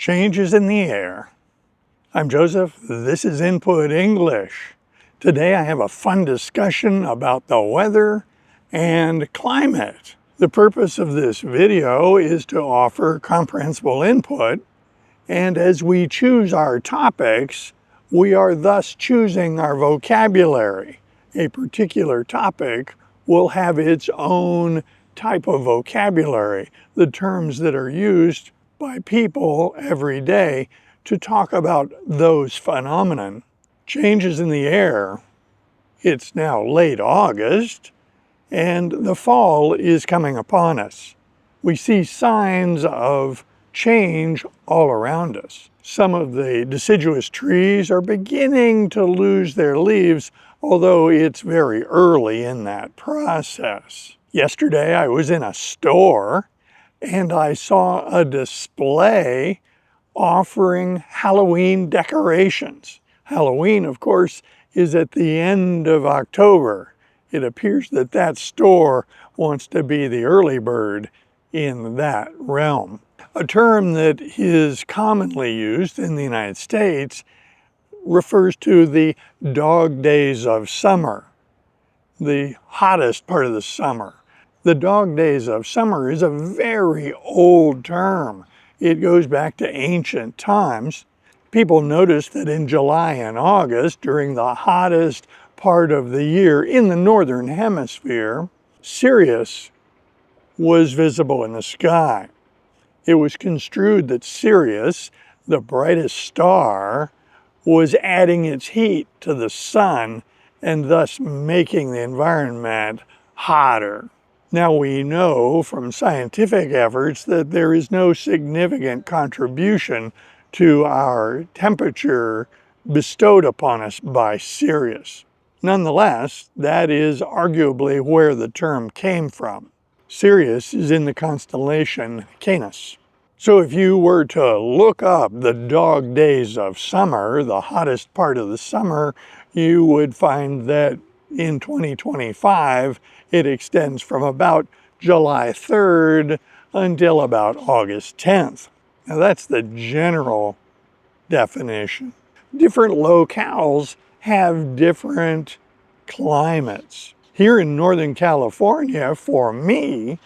Changes in the air. I'm Joseph, this is Input English. Today I have a fun discussion about the weather and climate. The purpose of this video is to offer comprehensible input, and as we choose our topics, we are thus choosing our vocabulary. A particular topic will have its own type of vocabulary, the terms that are used by people every day to talk about those phenomenon. Changes in the air. It's now late August, and the fall is coming upon us. We see signs of change all around us. Some of the deciduous trees are beginning to lose their leaves, although it's very early in that process. Yesterday I was in a store and I saw a display offering Halloween decorations. Halloween, of course, is at the end of October. It appears that that store wants to be the early bird in that realm. A term that is commonly used in the United States refers to the dog days of summer, the hottest part of the summer. The dog days of summer is a very old term. It goes back to ancient times. People noticed that in July and August, during the hottest part of the year in the northern hemisphere, Sirius was visible in the sky. It was construed that Sirius, the brightest star, was adding its heat to the sun and thus making the environment hotter. Now we know from scientific efforts that there is no significant contribution to our temperature bestowed upon us by Sirius. Nonetheless, that is arguably where the term came from. Sirius is in the constellation Canis. So if you were to look up the dog days of summer, the hottest part of the summer, you would find that in 2025, it extends from about July 3rd until about August 10th. Now that's the general definition. Different locales have different climates. Here in Northern California, for me,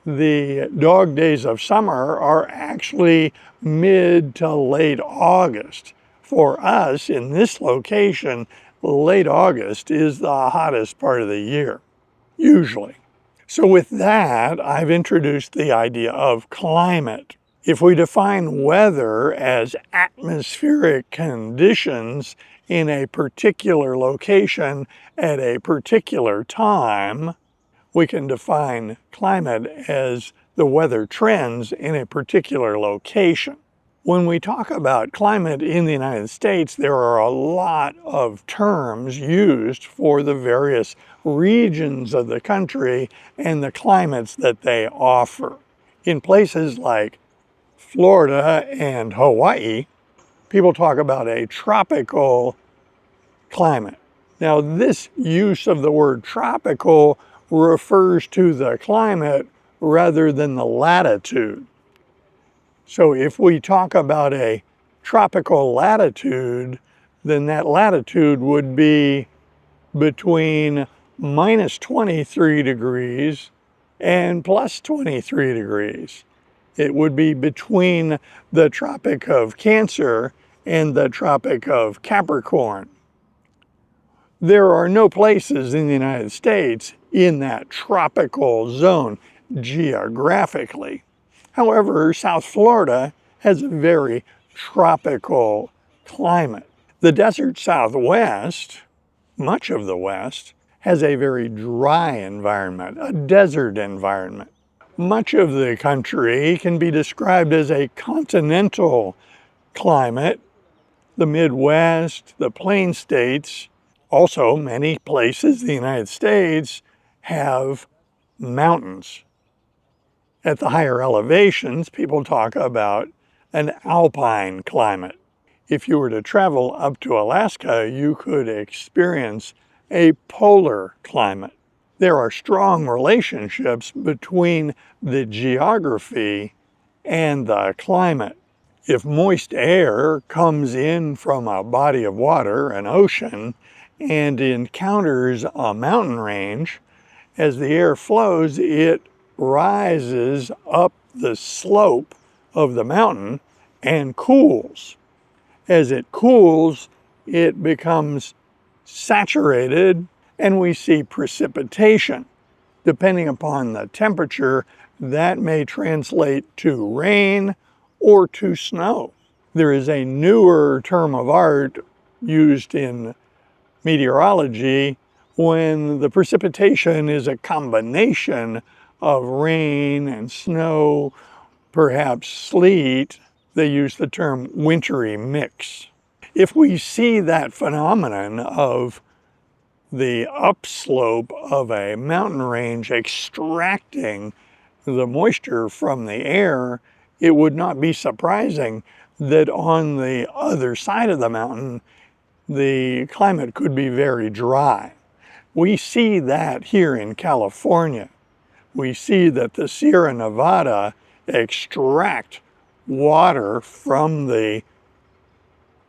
the dog days of summer are actually mid to late August. For us in this location, late August is the hottest part of the year, usually. So with that, I've introduced the idea of climate. If we define weather as atmospheric conditions in a particular location at a particular time, we can define climate as the weather trends in a particular location. When we talk about climate in the United States, there are a lot of terms used for the various regions of the country and the climates that they offer. In places like Florida and Hawaii, people talk about a tropical climate. Now, this use of the word tropical refers to the climate rather than the latitude. So if we talk about a tropical latitude, then that latitude would be between minus 23 degrees and plus 23 degrees. It would be between the Tropic of Cancer and the Tropic of Capricorn. There are no places in the United States in that tropical zone geographically. However, South Florida has a very tropical climate. The desert Southwest, much of the West, has a very dry environment, a desert environment. Much of the country can be described as a continental climate. The Midwest, the Plain States, also many places in the United States have mountains. At the higher elevations, people talk about an alpine climate. If you were to travel up to Alaska, you could experience a polar climate. There are strong relationships between the geography and the climate. If moist air comes in from a body of water, an ocean, and encounters a mountain range, as the air flows, it rises up the slope of the mountain and cools. As it cools, it becomes saturated and we see precipitation. Depending upon the temperature, that may translate to rain or to snow. There is a newer term of art used in meteorology when the precipitation is a combination of rain and snow, perhaps sleet. They use the term wintry mix. If we see that phenomenon of the upslope of a mountain range extracting the moisture from the air, it would not be surprising that on the other side of the mountain, the climate could be very dry. We see that here in California. We see that the Sierra Nevada extract water from the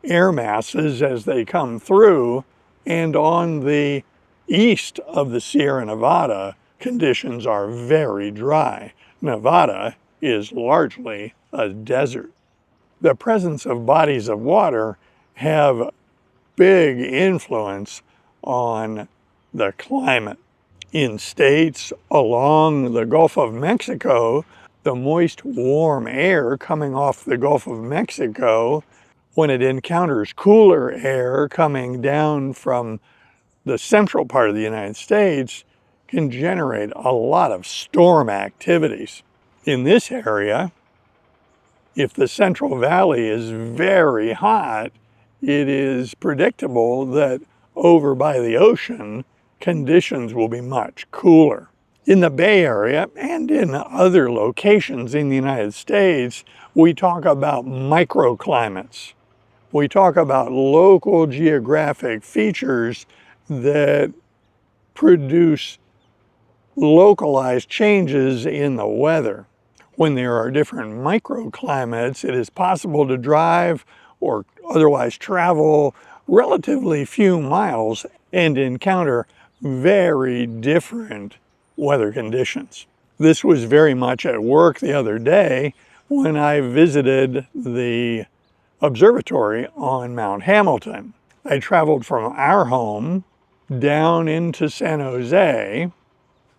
air masses as they come through, and on the east of the Sierra Nevada, conditions are very dry. Nevada is largely a desert. The presence of bodies of water have big influence on the climate. In states along the Gulf of Mexico, the moist, warm air coming off the Gulf of Mexico, when it encounters cooler air coming down from the central part of the United States, can generate a lot of storm activities. In this area, if the Central Valley is very hot, it is predictable that over by the ocean, conditions will be much cooler. In the Bay Area and in other locations in the United States, we talk about microclimates. We talk about local geographic features that produce localized changes in the weather. When there are different microclimates, it is possible to drive or otherwise travel relatively few miles and encounter very different weather conditions. This was very much at work the other day when I visited the observatory on Mount Hamilton. I traveled from our home down into San Jose.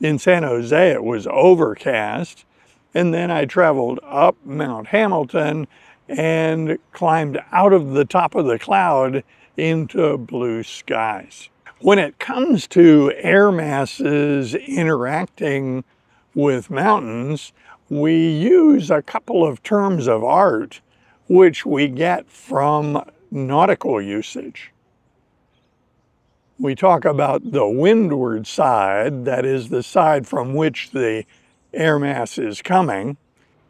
In San Jose, it was overcast, and then I traveled up Mount Hamilton and climbed out of the top of the cloud into blue skies. When it comes to air masses interacting with mountains, we use a couple of terms of art which we get from nautical usage. We talk about the windward side, that is the side from which the air mass is coming,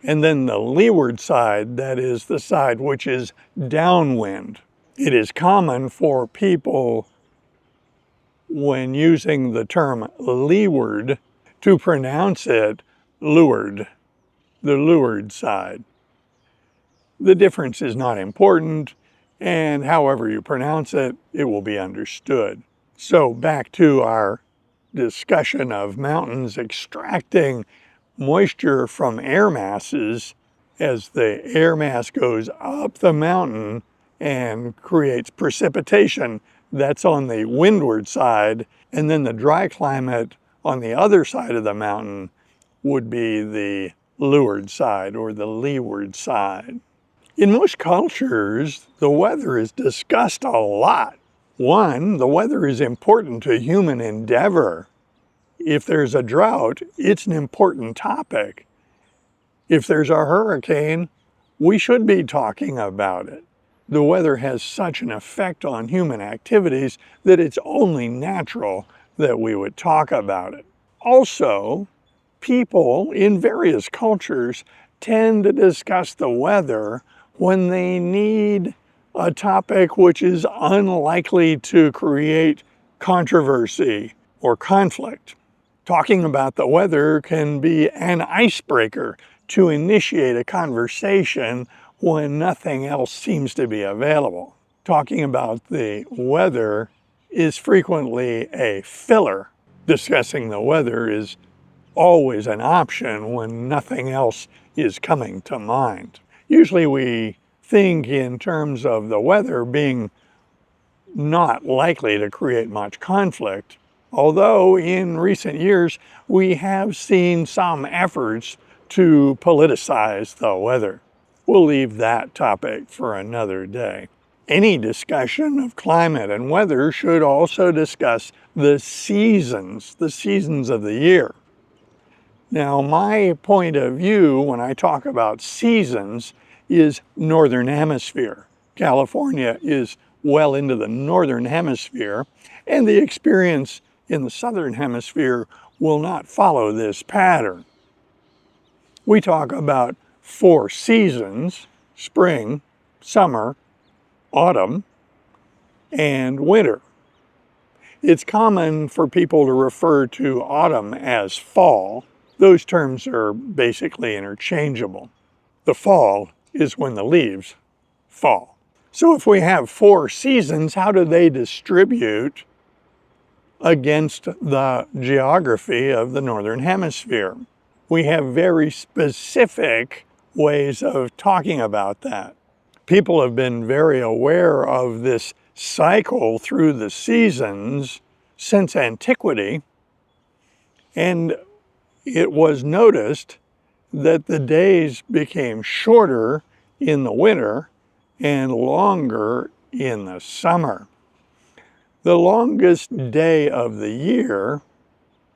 and then the leeward side, that is the side which is downwind. It is common for people, when using the term leeward, to pronounce it leeward, the leeward side. The difference is not important, and however you pronounce it, it will be understood. So back to our discussion of mountains extracting moisture from air masses. As the air mass goes up the mountain and creates precipitation, that's on the windward side, and then the dry climate on the other side of the mountain would be the leeward side or the leeward side. In most cultures, the weather is discussed a lot. One, the weather is important to human endeavor. If there's a drought, it's an important topic. If there's a hurricane, we should be talking about it. The weather has such an effect on human activities that it's only natural that we would talk about it. Also, people in various cultures tend to discuss the weather when they need a topic which is unlikely to create controversy or conflict. Talking about the weather can be an icebreaker to initiate a conversation when nothing else seems to be available. Talking about the weather is frequently a filler. Discussing the weather is always an option when nothing else is coming to mind. Usually we think in terms of the weather being not likely to create much conflict, although in recent years we have seen some efforts to politicize the weather. We'll leave that topic for another day. Any discussion of climate and weather should also discuss the seasons of the year. Now, my point of view when I talk about seasons is Northern Hemisphere. California is well into the Northern Hemisphere, and the experience in the Southern Hemisphere will not follow this pattern. We talk about 4 seasons: spring, summer, autumn, and winter. It's common for people to refer to autumn as fall. Those terms are basically interchangeable. The fall is when the leaves fall. So if we have 4 seasons, how do they distribute against the geography of the Northern Hemisphere? We have very specific ways of talking about that. People have been very aware of this cycle through the seasons since antiquity, and it was noticed that the days became shorter in the winter and longer in the summer. The longest day of the year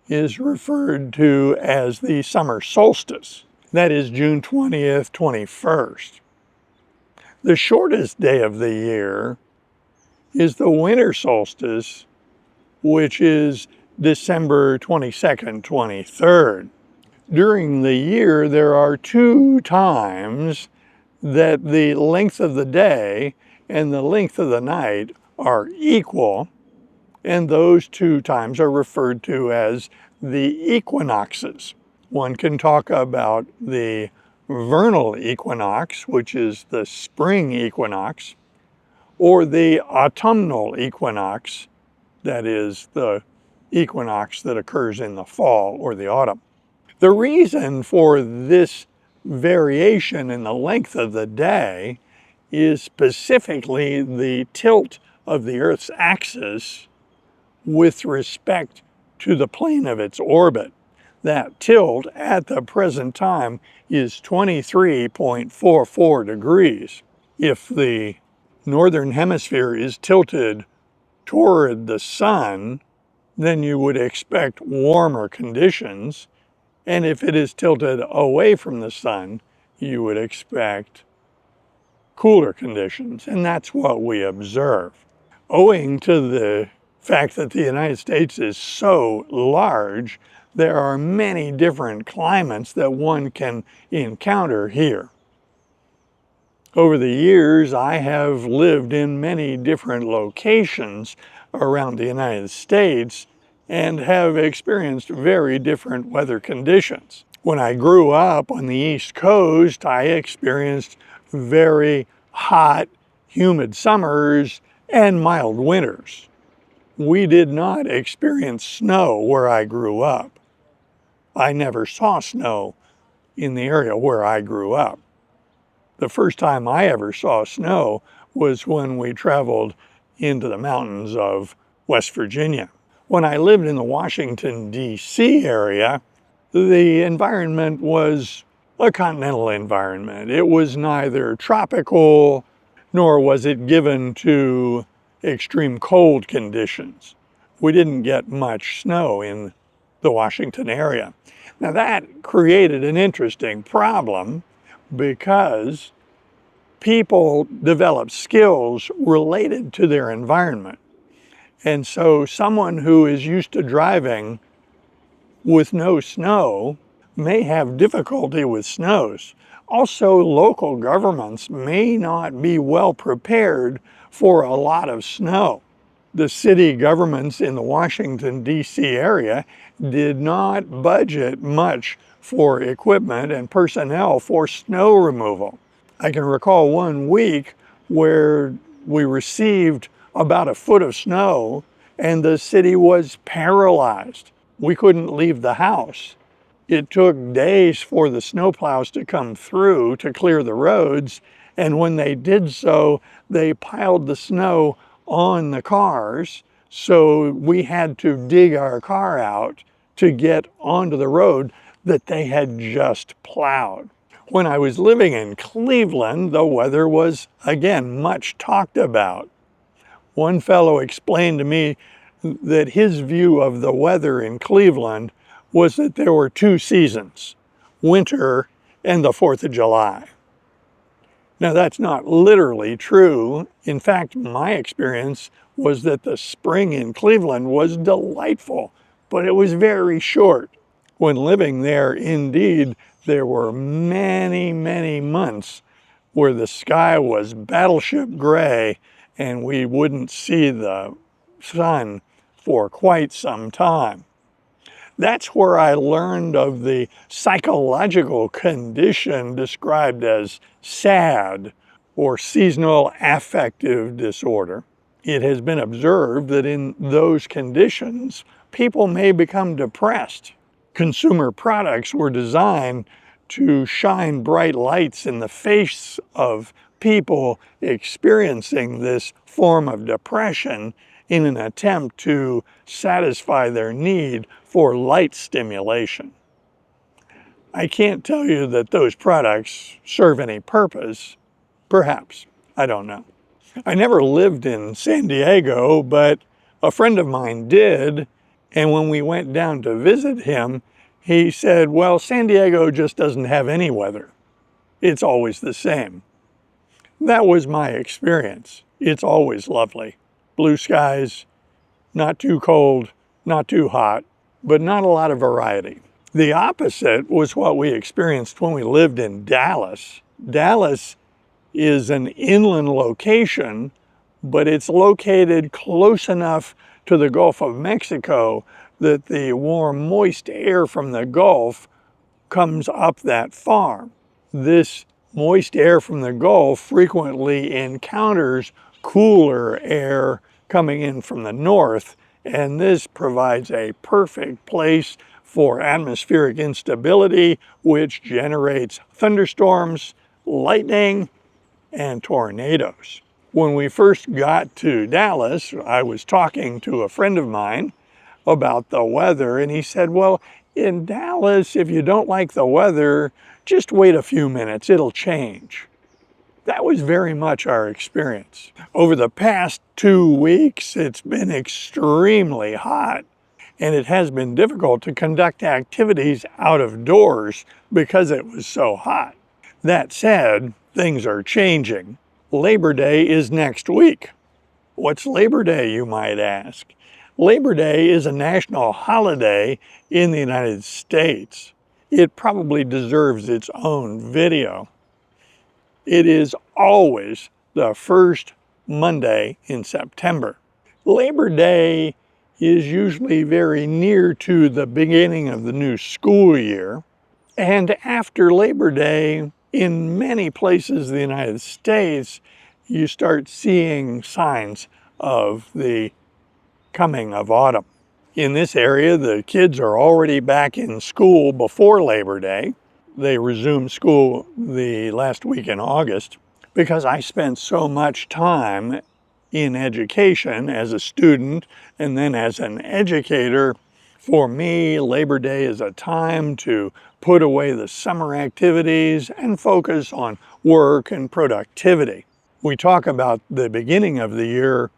is referred to as the summer solstice. That is June 20th, 21st. The shortest day of the year is the winter solstice, which is December 22nd, 23rd. During the year, there are 2 times that the length of the day and the length of the night are equal, and those 2 times are referred to as the equinoxes. One can talk about the vernal equinox, which is the spring equinox, or the autumnal equinox, that is the equinox that occurs in the fall or the autumn. The reason for this variation in the length of the day is specifically the tilt of the Earth's axis with respect to the plane of its orbit. That tilt at the present time is 23.44 degrees. If the Northern Hemisphere is tilted toward the sun, then you would expect warmer conditions. And if it is tilted away from the sun, you would expect cooler conditions. And that's what we observe. Owing to the fact that the United States is so large, there are many different climates that one can encounter here. Over the years, I have lived in many different locations around the United States and have experienced very different weather conditions. When I grew up on the East Coast, I experienced very hot, humid summers and mild winters. We did not experience snow where I grew up. I never saw snow in the area where I grew up. The first time I ever saw snow was when we traveled into the mountains of West Virginia. When I lived in the Washington, D.C. area, the environment was a continental environment. It was neither tropical nor was it given to extreme cold conditions. We didn't get much snow in the Washington area. Now that created an interesting problem because people develop skills related to their environment. And so someone who is used to driving with no snow may have difficulty with snows. Also, local governments may not be well prepared for a lot of snow. The city governments in the Washington, D.C. area did not budget much for equipment and personnel for snow removal. I can recall one week where we received about a foot of snow and the city was paralyzed. We couldn't leave the house. It took days for the snowplows to come through to clear the roads, and when they did so, they piled the snow on the cars, so we had to dig our car out to get onto the road that they had just plowed. When I was living in Cleveland, the weather was, again, much talked about. One fellow explained to me that his view of the weather in Cleveland was that there were two seasons, winter and the 4th of July. Now that's not literally true. In fact, my experience was that the spring in Cleveland was delightful, but it was very short. When living there, indeed, there were many, many months where the sky was battleship gray and we wouldn't see the sun for quite some time. That's where I learned of the psychological condition described as SAD, or seasonal affective disorder. It has been observed that in those conditions, people may become depressed. Consumer products were designed to shine bright lights in the face of people experiencing this form of depression in an attempt to satisfy their need for light stimulation. I can't tell you that those products serve any purpose. Perhaps. I don't know. I never lived in San Diego, but a friend of mine did, and when we went down to visit him, he said, well, San Diego just doesn't have any weather. It's always the same. That was my experience. It's always lovely. Blue skies, not too cold, not too hot, but not a lot of variety. The opposite was what we experienced when we lived in Dallas. Dallas is an inland location, but it's located close enough to the Gulf of Mexico that the warm, moist air from the Gulf comes up that far. This moist air from the Gulf frequently encounters cooler air coming in from the north, and this provides a perfect place for atmospheric instability, which generates thunderstorms, lightning, and tornadoes. When we first got to Dallas, I was talking to a friend of mine about the weather, and he said, well, in Dallas, if you don't like the weather, just wait a few minutes, it'll change. That was very much our experience. Over the past 2 weeks, it's been extremely hot, and it has been difficult to conduct activities out of doors because it was so hot. That said, things are changing. Labor Day is next week. What's Labor Day, you might ask? Labor Day is a national holiday in the United States. It probably deserves its own video. It is always the first Monday in September. Labor Day is usually very near to the beginning of the new school year. And after Labor Day, in many places in the United States, you start seeing signs of the coming of autumn. In this area, the kids are already back in school before Labor Day. They resumed school the last week in August. Because I spent so much time in education as a student and then as an educator, for me, Labor Day is a time to put away the summer activities and focus on work and productivity. We talk about the beginning of the year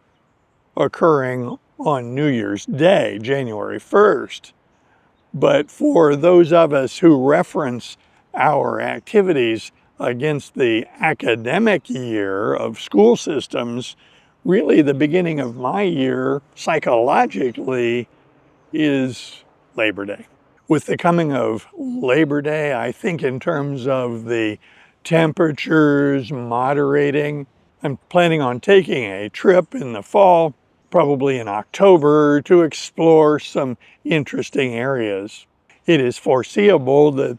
occurring on New Year's Day, January 1st. But for those of us who reference our activities against the academic year of school systems, really the beginning of my year psychologically is Labor Day. With the coming of Labor Day, I think in terms of the temperatures moderating. I'm planning on taking a trip in the fall, probably in October, to explore some interesting areas. It is foreseeable that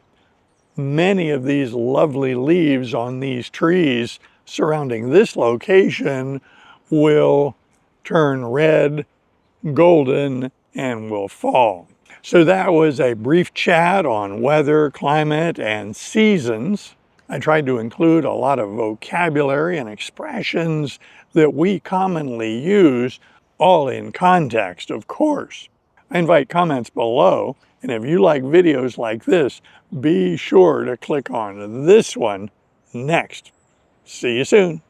many of these lovely leaves on these trees surrounding this location will turn red, golden, and will fall. So that was a brief chat on weather, climate, and seasons. I tried to include a lot of vocabulary and expressions that we commonly use, all in context, of course. I invite comments below, and if you like videos like this, be sure to click on this one next. See you soon.